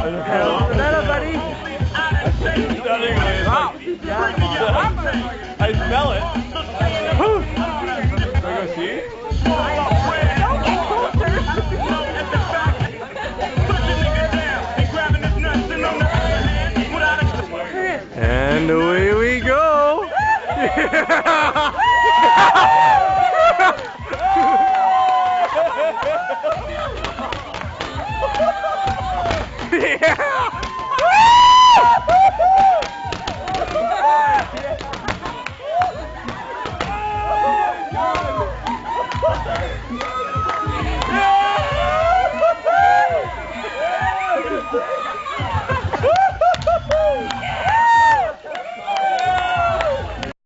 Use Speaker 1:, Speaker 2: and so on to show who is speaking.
Speaker 1: Banana, buddy.
Speaker 2: Wow. I smell it. Whew. Can I go see?
Speaker 1: Don't get closer.
Speaker 2: And away we go.